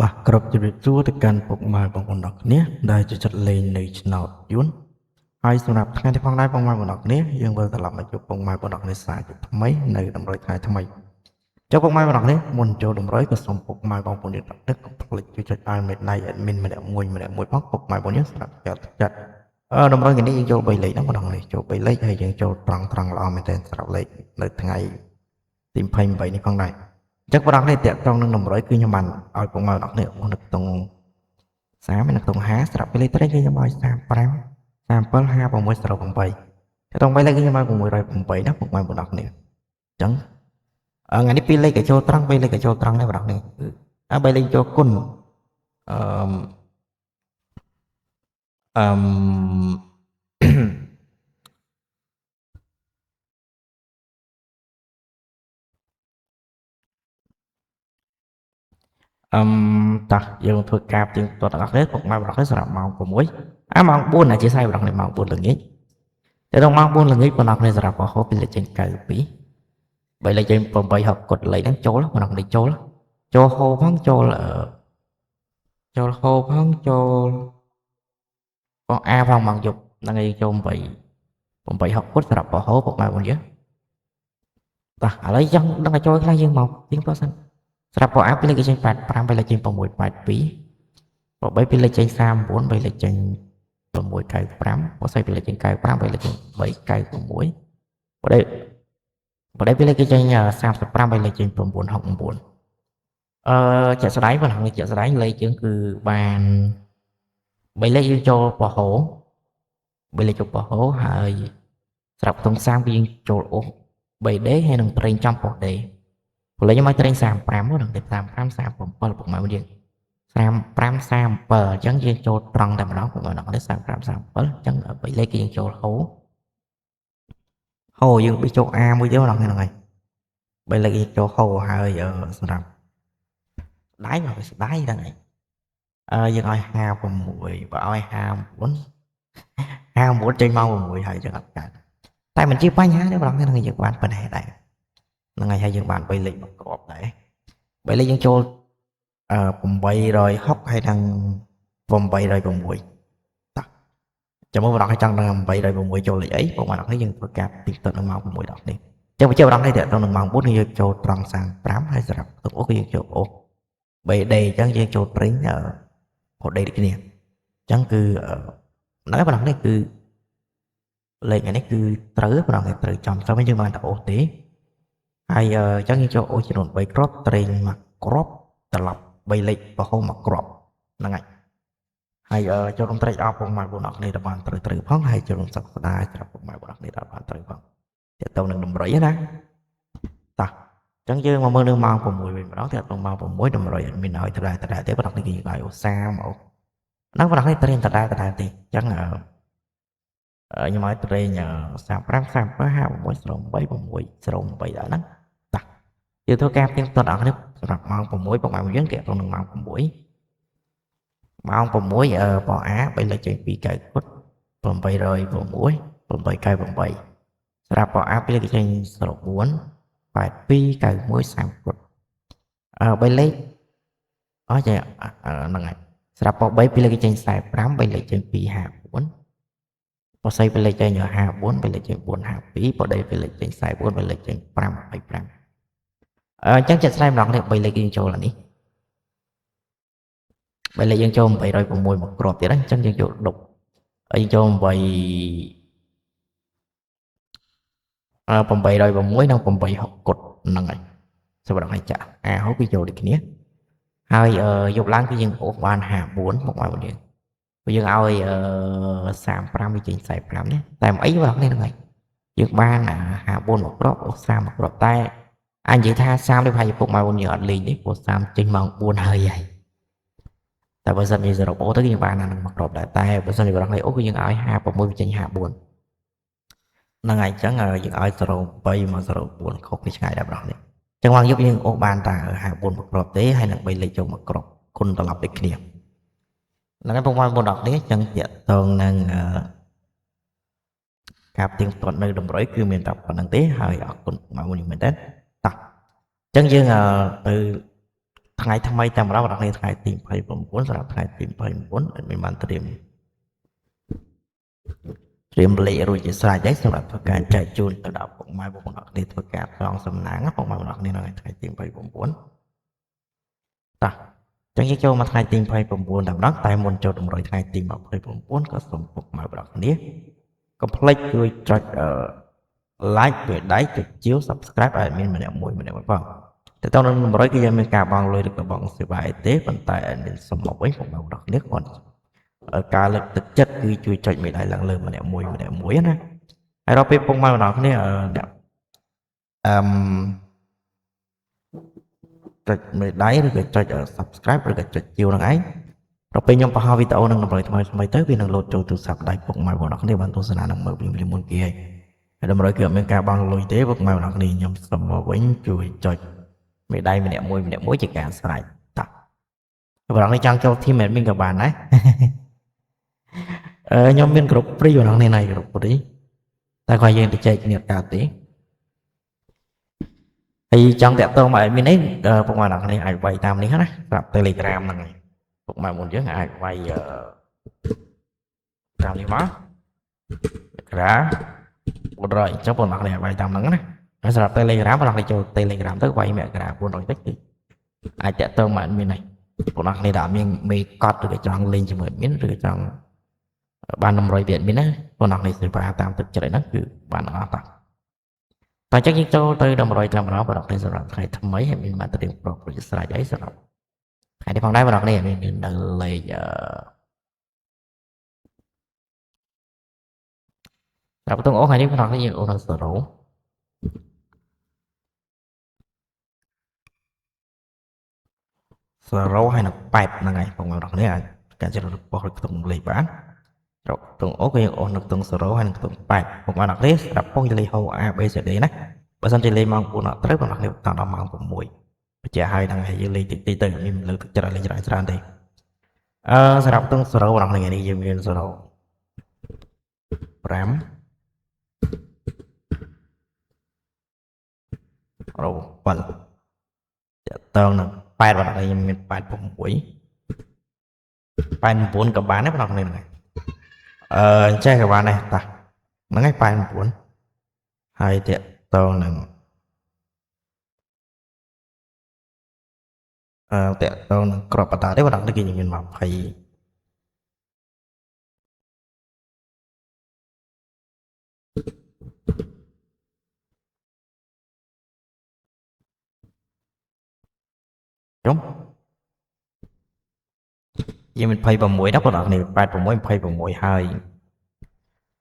បាទគ្រប់ជម្រាបសួរទៅកាន់ពុកម៉ែបងប្អូនទាំងគ្នាដែលចូលចិត្តលេងនៅឆ្នោតយួនហើយសម្រាប់ថ្ងៃនេះផងដែរពុកម៉ែបងប្អូនទាំងគ្នាយើងវិលត្រឡប់មកជួបពុកម៉ែបងប្អូនទាំងគ្នាសារជាថ្មីនៅតម្រុយថ្ងៃថ្មីចុះពុកម៉ែបងប្អូនទាំងគ្នាមុនចូលតម្រុយក៏សូមពុកម៉ែបងប្អូនយើងទាំងនេះកុំភ្លេចជួយចុចឲ្យមេដៃ admin ម្នាក់មួយផងពុកម៉ែបងប្អូនយើងស្រាប់ចាត់តម្រុយថ្ងៃនេះយើងចូល3លេខហ្នឹងបងប្អូនចូល3លេខហើយយើងចូលត្រង់ល្អមែនទែនសម្រាប់លេខនៅថ្ងៃទី28នេះផងដែរចឹងបងប្អូននេះតាក់ទងនឹងតម្រុយគឺខ្ញុំបានឲ្យពុកម៉ែបងប្អូននេះនៅក្នុង30នៅក្នុង50ស្រាប់ពីលេខត្រីគឺខ្ញុំឲ្យ35 37 56 08តែក្នុង3លេខគឺខ្ញុំឲ្យ608ណាពុកម៉ែបងប្អូននេះអញ្ចឹងថ្ងៃនេះ2លេខក៏ចូលត្រង់2លេខក៏ចូលត្រង់ដែរបងប្អូននេះ3លេខចូលគុណអឺអឺតាយើងធ្វើការទៀងទាត់ទាំងអស់គ្នាពុកម៉ែបងប្អូនសម្រាប់ម៉ោង6ម៉ោង4អធិស្ឋានបងប្អូនម៉ោង4ល្ងាចតែដល់ម៉ោង4ល្ងាចបងប្អូនសម្រាប់រហូតពីលេខចេញ92បើលេខចេញ8 60កត់លេខហ្នឹងចូលបងប្អូនចូលហូផងចូលហូផងចូលបងអាផងម៉ោងយប់ហ្នឹងឯងចូល8 60គាត់សម្រាប់រហូតពុកម៉ែបងប្អូនយើងតោះឥឡូវចង់ដឹងឲ្យចូលខ្លះយើងមកទៀងទាត់សិនស្រាប់បងអាពីលេខចេញ85ពីលេខចេញ682បើ3ពីលេខចេញ39បីលេខចេញ695បើស្អីពីលេខចេញ95បីលេខចេញ396បើដេពីលេខចេញ35បីលេខចេញ969ជាក់ស្ដែងបងហ្នឹងជាក់ស្ដែងលេខយើងគឺបាន3លេខយើងចូលពហោ3លេខចូលពហោហើយស្រាប់ក្នុង30គឺយើងចូលអូស 3D ហើយនឹងត្រេងចំពោះ D ព្រោះលេខខ្ញុំឲ្យត្រេង35ហ្នឹងតែ35 37ពុកម៉ែយើង35 37អញ្ចឹងយើងចូលត្រង់តែម្ដងពុកម៉ែនេះ35 37អញ្ចឹង3លេខគឺយើងចូលហូយើងបិចូល A មួយទៀតហ្នឹងហើយ3លេខយើងចូលហូហើយសម្រាប់ដៃមកស្ដាយហ្នឹងហើយយើងឲ្យ56បើឲ្យ59ចេញមក6ហើយចឹងអត់កើតតែមិនជាបញ្ហាទេបងហ្នឹងយើងបានប៉ុណ្ណេះដែរហ្នឹងហើយយើងបាន3លេខមកក្របដែរ3លេខយើងចូល860ហើយនឹង806តោះចាំមើលបងឲ្យចង់ដល់806ចូលលេខអីបងបងនេះយើងធ្វើការទីទៅនឹងម៉ោង6ដល់នេះចឹងបើជិះបងនេះទៅនឹងម៉ោង4យើងចូលត្រង់35ហើយសម្រាប់ទឹកអូសគឺយើងចូលអូស 3D អញ្ចឹងយើងចូលព្រេងផដេដូចគ្នាអញ្ចឹងគឺហ្នឹងបងនេះគឺលេខនេះគឺត្រូវបងនេះត្រូវចំតែយើងបានតែអូសទេហើយអញ្ចឹងយើងចូលអូសចំនួន3គ្រាប់ត្រេងមួយគ្រាប់ត្រឡប់3លេខបរហូតមួយគ្រាប់ហ្នឹងហើយចូលក្នុងត្រេកអស់ពុកម៉ែបងប្អូនគ្នាបានត្រូវផងហើយចូលក្នុងសក្តាសម្រាប់ពុកម៉ែបងប្អូនគ្នាបានត្រូវផងតើតើនឹងតម្រុយណាតោះអញ្ចឹងយើងមកមើលនៅម៉ោង6វិញម្ដងតែដល់ម៉ោង6តម្រុយអត់មានឲ្យដដែលទេបងប្អូននេះយើងឲ្យអូ30អូហ្នឹងបងប្អូននេះត្រេងដដែលទេអញ្ចឹងខ្ញុំឲ្យត្រេង35 37 56 08 08ដល់ហ្នឹងតោះយើងធ្វើការផ្ទៀងផ្ទាត់អស់គ្នាសម្រាប់ម៉ោង6ពុកម៉ែយើងតាក់ទងនឹងម៉ោង6ម៉ោង6បងអា3លេខចេញ2កៅគុត806 898សម្រាប់បងអា2លេខចេញ04 82 91 30គុត3លេខអស់ចេះហ្នឹងហើយស្រាប់បង3 2លេខចេញ45 3លេខចេញ254បើស្អី2លេខចេញ54 2លេខចេញ452បើដេ2លេខចេញ44 2លេខចេញ525អញ្ចឹងចាត់ស្ដែងម្ដងនេះ3លេខយើងចូលអានេះ3លេខយើងចូល806មកគ្រាប់ទៀតហ្នឹងអញ្ចឹងយើងចូល10ហើយចូល806និង860គុតហ្នឹងហើយសម្រាប់ឲ្យចាក់អាហូបវាចូលដូចគ្នាហើយយកឡើងគឺយើងអូសបាន54មកឲ្យយើងបើយើងឲ្យ35វាចេញ45នេះតែមិនអីបងនេះហ្នឹងហើយយើងបាន54មកគ្រាប់អូស30មកគ្រាប់តែអញនិយាយថា30នេះប្រហែលពុកម៉ែបងយើងអត់លេងទេព្រោះ30ចេញម៉ោង4ហើយតែបើសិនជាសរុបអូទៅគឺយើងបានអានឹងមកគ្របដែរតែបើសិនជាបងនេះអូគឺយើងឲ្យ56វាចេញ54ហ្នឹងហើយអញ្ចឹងយើងឲ្យ03មក04ខុសពីឆ្ងាយដែរបងនេះអញ្ចឹងមកយប់យើងអូបានតែ54មកគ្របទេហើយនឹង3លេខចូលមកគ្របគុណត្រឡប់ដូចគ្នាហ្នឹងហើយពុកម៉ែបងនេះអញ្ចឹងតាក់ទងនឹងការផ្ទៀងផ្ទាត់នៅតម្រុយគឺមានតែប៉ុណ្្នឹងទេហើយអរគុណពុកម៉ែបងមែនទេតោះអញ្ចឹងយើងទៅ ថ្ងៃថ្មីតែម្ដងបងប្អូនថ្ងៃទី29សម្រាប់ថ្ងៃទី29អត់មានបានត្រៀមលេខរួចជាស្រេចហើយសម្រាប់ធ្វើការចែកជូនទៅដល់ពុកម៉ែបងប្អូនគ្នាធ្វើការប្រងសំណាងពុកម៉ែបងប្អូនគ្នានៅថ្ងៃទី29តោះចឹងយើងចូលមកថ្ងៃទី29តែម្ដងតែមុនចូលតម្រុយថ្ងៃទី29ក៏សូមពុកម៉ែបងប្អូនគ្នាកុំភ្លេចជួយចុចlike ពេលដៃចុចជាវ subscribe ឲ្យមានម្នាក់មួយផងតែតើនៅតម្រុយគឺយើងមានការបង់លុយឬក៏បង់សេវាអីទេប៉ុន្តែមានសំមកវិញពុកម៉ែបងប្អូនគ្នាគាត់ការលើកទឹកចិត្តគឺជួយចុចមេដៃឡើងលើម្នាក់មួយណាហើយដល់ពេលពុកម៉ែបងប្អូនគ្នាចុចមេដៃឬក៏ចុច subscribe ឬក៏ចុចជាវនឹងឯងដល់ពេលខ្ញុំបង្ហោះវីដេអូនឹងតម្រុយថ្មីទៅវានឹងលោតចូលទូរស័ព្ទដៃពុកម៉ែបងប្អូនគ្នាបានទស្សនានឹងមើលពីមុនគេហើយតម្រុយគឺអត់មានការបង់លុយទេពុកម៉ែបងប្អូនគ្នាខ្ញុំសូមមកវិញជួយចុចមេដៃម្នាក់មួយជាការស្រេចតោះបងប្អូនចង់ចូល team admin ក៏បានដែរខ្ញុំមានក្រុម free បងប្អូននេះក្រុម free តែគាត់យើងទៅចែកគ្នាកើតទេហើយចង់តាក់ទងមក admin នេះពុកម៉ែបងប្អូនគ្នាអាចវាយតាមនេះណាស្រាប់ Telegram ហ្នឹងហើយពុកម៉ែមុនយើងអាចវាយតាមនេះមកក្រា400អញ្ចឹងបងប្អូនគ្នាវាយតាមហ្នឹងណាហើយសម្រាប់ Telegram បងប្អូនគ្នាចូល Telegram ទៅវាយមកក្រា400តិចអាចតាក់ទងមក admin នេះបងប្អូនគ្នាដែលមានមេកត់ឬក៏ចង់លេងជាមួយ admin ឬក៏ចង់បាន100 admin ណាបងប្អូនគ្នាសេវាតាមទឹកចិត្តហ្នឹងគឺបានអត់តោះតែចឹងយើងចូលទៅដល់100តាមម្ដងបងប្អូនគ្នាសម្រាប់ថ្ងៃថ្មីហើយមានបានត្រៀមប្រពៃស្រេចអីសម្រាប់ថ្ងៃនេះផងដែរបងប្អូនគ្នាមាននៅលេខដល់បន្តអូថ្ងៃនេះបងប្អូនគ្នាយើងអូន0ហើយនឹង8ហ្នឹងហើយបងប្អូនគ្នាអាចការជ្រើសរើសរបស់ក្នុងលេខបានរកតុងអូក៏យើងអូននៅតុង0ហើយនឹងតុង8បងប្អូនគ្នាស្រាប់ពងលេខហៅ ABCD ណាបើសិនជាលេខម៉ោង4អត់ត្រូវបងប្អូនគ្នាតដល់ម៉ោង6បញ្ជាក់ឲ្យហ្នឹងហើយយើងលេខតិចទៅមានលើកទឹកចិត្តលេខច្រើនទេសម្រាប់តុង0បងប្អូនគ្នានេះយើងមាន0 5 7តើតើនឹង8បងប្អូនខ្ញុំមាន8 6 8 9ក៏បានដែរបងប្អូនគ្នាហ្នឹងចេះក៏បានដែរតាហ្នឹងហើយ8 9ហើយតើតើនឹងតើតើនឹងក្របបតាទេបងប្អូនគ្នាខ្ញុំមាន20ចុំយើងមាន26ណាបងប្អូនគ្នា86 26ហើយ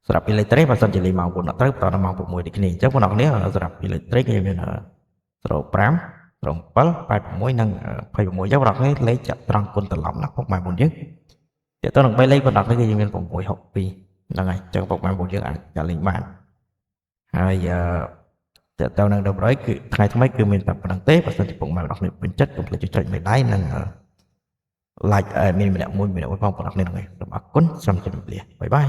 សម្រាប់ electric បើសិនជាលេខម៉ោង4អត់ត្រូវបន្តដល់ម៉ោង6ដូចគ្នាអញ្ចឹងបងប្អូនគ្នាសម្រាប់ electric យើងមាន05 07 86និង26អញ្ចឹងបងប្អូនគ្នាលេខចាក់ត្រង់គុណត្រឡប់ណាពុកម៉ែមុនយើងតើតើនឹង3លេខបងប្អូនគ្នាយើងមាន662ហ្នឹងហើយអញ្ចឹងពុកម៉ែមុនយើងអាចចាក់លេខបានហើយតើតើនឹងតម្រុយគឺថ្ងៃថ្មីគឺមានតែប៉ុណ្្នឹងទេបើសិនជាពុកម៉ែបងប្អូនពេញចិត្តកុំភ្លេចចុចមេដៃនិងlike មានម្នាក់មួយផងបងប្អូនគ្នាហ្នឹងហើយសូមអរគុណសូមជម្រាបលាបាយបាយ